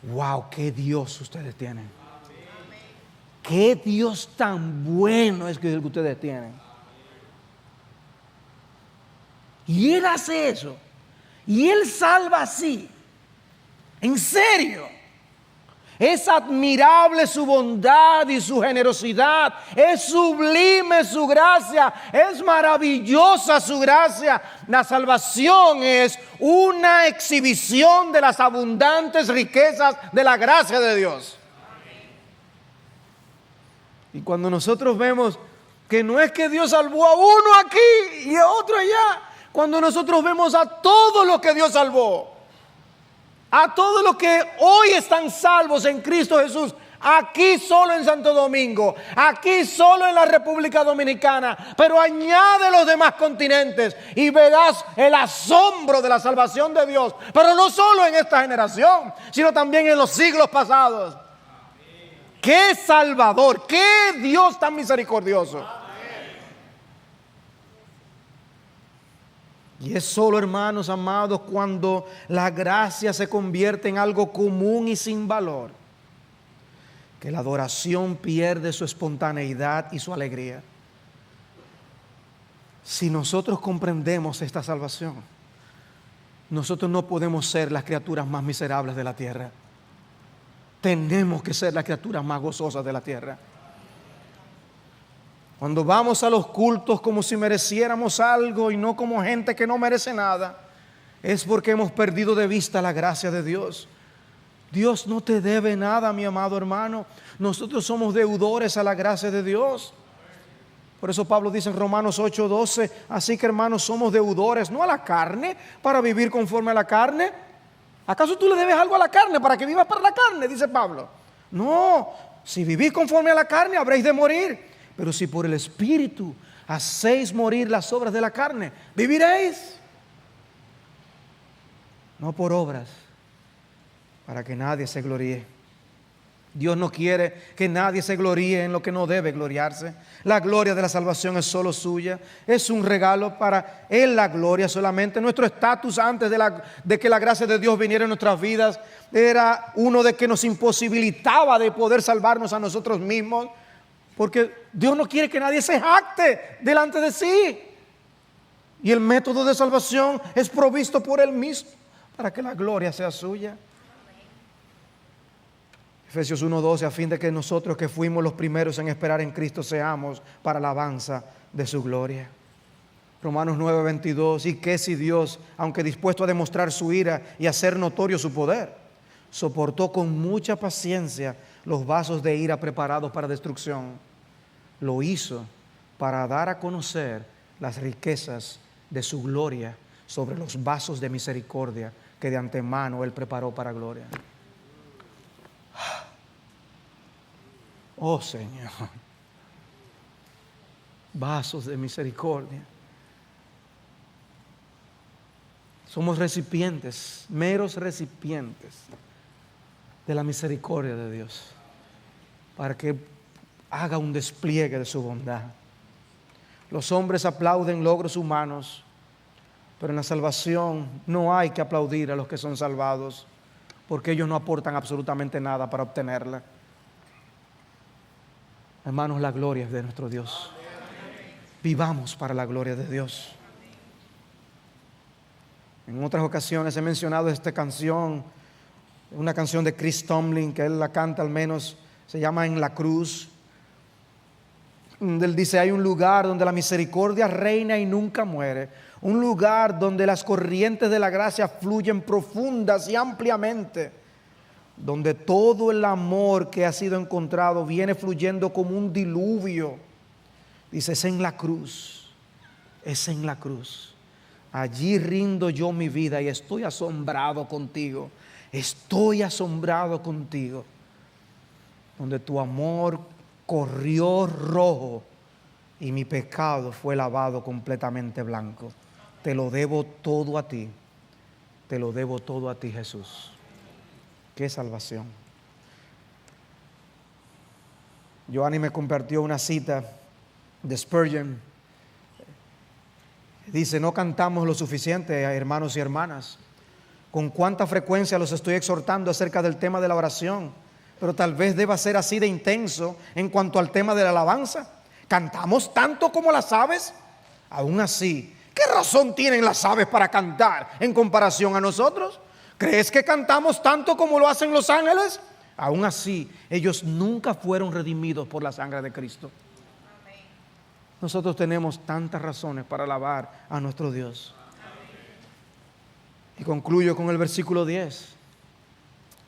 ¡Wow! ¡Qué Dios ustedes tienen! ¡Qué Dios tan bueno es que ustedes tienen! Y Él hace eso. Y Él salva así. En serio. Es admirable su bondad y su generosidad. Es sublime su gracia. Es maravillosa su gracia. La salvación es una exhibición de las abundantes riquezas de la gracia de Dios. Y cuando nosotros vemos que no es que Dios salvó a uno aquí y a otro allá, cuando nosotros vemos a todos los que Dios salvó, a todos los que hoy están salvos en Cristo Jesús, aquí solo en Santo Domingo, aquí solo en la República Dominicana, pero añade los demás continentes y verás el asombro de la salvación de Dios, pero no solo en esta generación, sino también en los siglos pasados. ¡Qué Salvador! ¡Qué Dios tan misericordioso! Y es solo, hermanos amados, cuando la gracia se convierte en algo común y sin valor, que la adoración pierde su espontaneidad y su alegría. Si nosotros comprendemos esta salvación, nosotros no podemos ser las criaturas más miserables de la tierra. Tenemos que ser las criaturas más gozosas de la tierra. Cuando vamos a los cultos como si mereciéramos algo y no como gente que no merece nada, es porque hemos perdido de vista la gracia de Dios. Dios no te debe nada, mi amado hermano. Nosotros somos deudores a la gracia de Dios. Por eso Pablo dice en Romanos 8:12, así que hermanos somos deudores, no a la carne, para vivir conforme a la carne. ¿Acaso tú le debes algo a la carne para que vivas para la carne? Dice Pablo. No, si vivís conforme a la carne habréis de morir. Pero si por el Espíritu hacéis morir las obras de la carne, viviréis. no por obras, para que nadie se gloríe. Dios no quiere que nadie se gloríe en lo que no debe gloriarse. La gloria de la salvación es solo suya. Es un regalo para Él, la gloria solamente. Nuestro estatus antes de que la gracia de Dios viniera en nuestras vidas era uno de que nos imposibilitaba de poder salvarnos a nosotros mismos, porque Dios no quiere que nadie se jacte delante de sí. Y el método de salvación es provisto por Él mismo para que la gloria sea suya. Efesios 1:12, a fin de que nosotros que fuimos los primeros en esperar en Cristo seamos para alabanza de su gloria. Romanos 9:22, y que si Dios, aunque dispuesto a demostrar su ira y hacer notorio su poder, soportó con mucha paciencia los vasos de ira preparados para destrucción, lo hizo para dar a conocer las riquezas de su gloria sobre los vasos de misericordia que de antemano Él preparó para gloria. Oh Señor, vasos de misericordia. Somos recipientes, meros recipientes de la misericordia de Dios, para que haga un despliegue de su bondad. Los hombres aplauden logros humanos, pero en la salvación no hay que aplaudir a los que son salvados, porque ellos no aportan absolutamente nada para obtenerla. Hermanos, la gloria es de nuestro Dios. Vivamos para la gloria de Dios. En otras ocasiones he mencionado esta canción, una canción de Chris Tomlin, que él la canta al menos, se llama En la Cruz. Él dice, hay un lugar donde la misericordia reina y nunca muere. Un lugar donde las corrientes de la gracia fluyen profundas y ampliamente. Donde todo el amor que ha sido encontrado viene fluyendo como un diluvio. Dice, es en la cruz, es en la cruz. Allí rindo yo mi vida y estoy asombrado contigo. Estoy asombrado contigo. Donde tu amor corrió rojo y mi pecado fue lavado completamente blanco. Te lo debo todo a ti. Te lo debo todo a ti, Jesús. ¡Qué salvación! Joanny me compartió una cita de Spurgeon. Dice, no cantamos lo suficiente, hermanos y hermanas. Con cuánta frecuencia los estoy exhortando acerca del tema de la oración, pero tal vez deba ser así de intenso en cuanto al tema de la alabanza. ¿Cantamos tanto como las aves? Aún así, ¿qué razón tienen las aves para cantar en comparación a nosotros? ¿Crees que cantamos tanto como lo hacen los ángeles? Aún así, ellos nunca fueron redimidos por la sangre de Cristo. Nosotros tenemos tantas razones para alabar a nuestro Dios. Y concluyo con el versículo 10.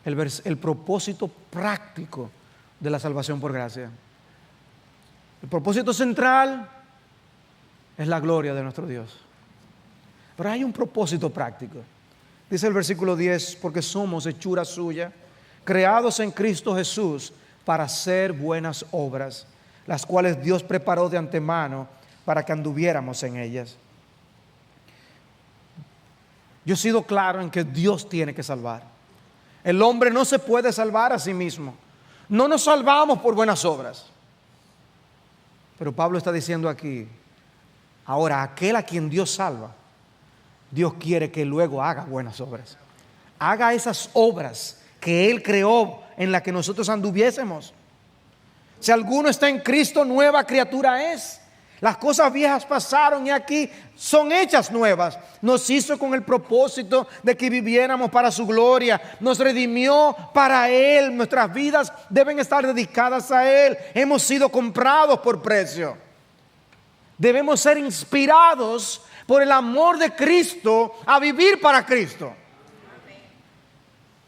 El propósito práctico de la salvación por gracia. El propósito central es la gloria de nuestro Dios. Pero hay un propósito práctico. Dice el versículo 10, porque somos hechura suya, creados en Cristo Jesús para hacer buenas obras, las cuales Dios preparó de antemano para que anduviéramos en ellas. Yo he sido claro en que Dios tiene que salvar. El hombre no se puede salvar a sí mismo. No nos salvamos por buenas obras. Pero Pablo está diciendo aquí, ahora aquel a quien Dios salva, Dios quiere que luego haga buenas obras. Haga esas obras que Él creó en las que nosotros anduviésemos. Si alguno está en Cristo, nueva criatura es. Las cosas viejas pasaron y aquí son hechas nuevas. Nos hizo con el propósito de que viviéramos para su gloria. Nos redimió para Él. Nuestras vidas deben estar dedicadas a Él. Hemos sido comprados por precio. Debemos ser inspirados por el amor de Cristo a vivir para Cristo.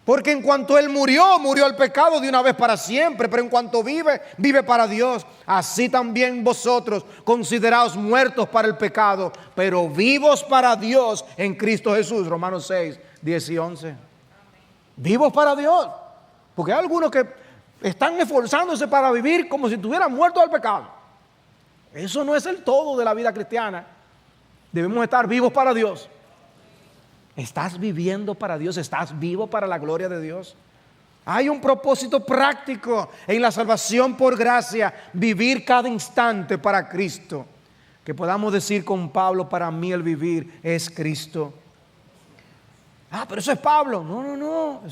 Porque en cuanto Él murió, murió el pecado de una vez para siempre, pero en cuanto vive, vive para Dios. Así también vosotros, consideraos muertos para el pecado, pero vivos para Dios en Cristo Jesús. Romanos 6, 10 y 11. Vivos para Dios. Porque hay algunos que están esforzándose para vivir como si estuvieran muertos al pecado. Eso no es el todo de la vida cristiana. Debemos estar vivos para Dios. ¿Estás viviendo para Dios? ¿Estás vivo para la gloria de Dios? Hay un propósito práctico en la salvación por gracia, vivir cada instante para Cristo. Que podamos decir con Pablo, para mí el vivir es Cristo. Pero eso es Pablo. No.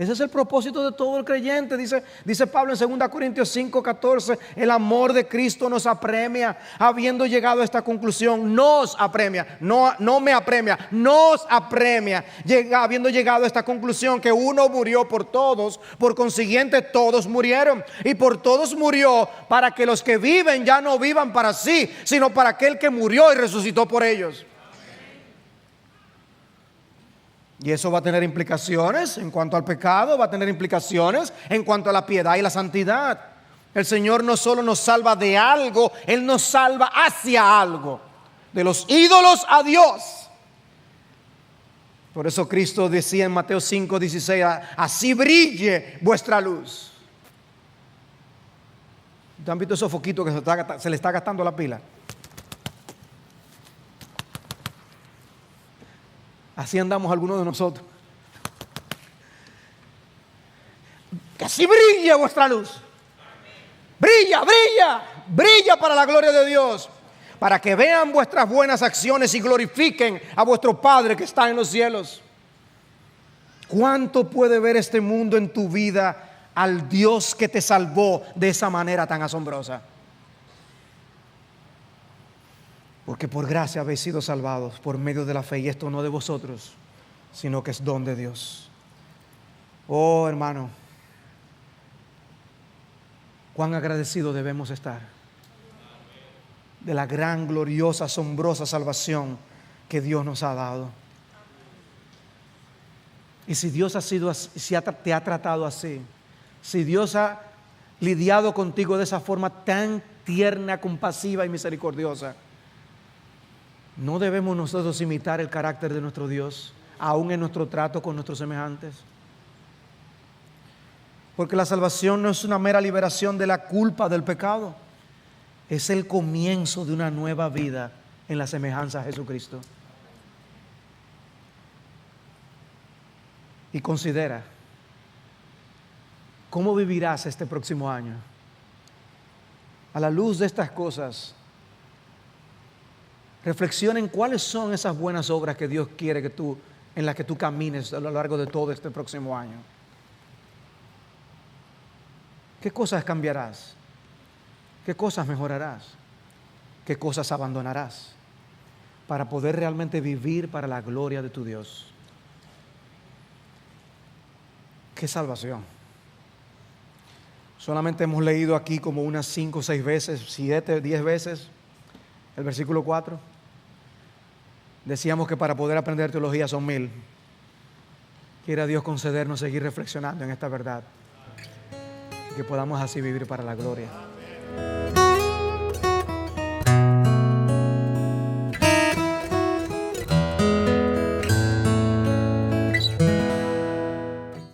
Ese es el propósito de todo el creyente. Dice Pablo en 2 Corintios 5:14, el amor de Cristo nos apremia, habiendo llegado a esta conclusión. Nos apremia, no me apremia, nos apremia, habiendo llegado a esta conclusión, que uno murió por todos, por consiguiente todos murieron, y por todos murió, para que los que viven ya no vivan para sí, sino para aquel que murió y resucitó por ellos. Y eso va a tener implicaciones en cuanto al pecado, va a tener implicaciones en cuanto a la piedad y la santidad. El Señor no solo nos salva de algo, Él nos salva hacia algo. De los ídolos a Dios. Por eso Cristo decía en Mateo 5:16, así brille vuestra luz. ¿Te han visto esos foquitos que se le está gastando la pila? Así andamos algunos de nosotros. Que así brille vuestra luz. Brilla para la gloria de Dios. Para que vean vuestras buenas acciones y glorifiquen a vuestro Padre que está en los cielos. ¿Cuánto puede ver este mundo en tu vida al Dios que te salvó de esa manera tan asombrosa? Porque por gracia habéis sido salvados por medio de la fe, y esto no de vosotros, sino que es don de Dios. Oh, hermano, cuán agradecidos debemos estar de la gran, gloriosa, asombrosa salvación que Dios nos ha dado. Y si Dios te ha tratado así, si Dios ha lidiado contigo de esa forma tan tierna, compasiva y misericordiosa, ¿no debemos nosotros imitar el carácter de nuestro Dios, aún en nuestro trato con nuestros semejantes? Porque la salvación no es una mera liberación de la culpa del pecado, es el comienzo de una nueva vida en la semejanza a Jesucristo. Y considera, ¿cómo vivirás este próximo año? A la luz de estas cosas, reflexiona en cuáles son esas buenas obras que Dios quiere en las que tú camines a lo largo de todo este próximo año. ¿Qué cosas cambiarás? ¿Qué cosas mejorarás? ¿Qué cosas abandonarás? Para poder realmente vivir para la gloria de tu Dios. ¡Qué salvación! Solamente hemos leído aquí como unas 5 o 6 veces, 7, 10 veces, el versículo 4. Decíamos que para poder aprender teología son 1000. Quiera Dios concedernos seguir reflexionando en esta verdad y que podamos así vivir para la gloria.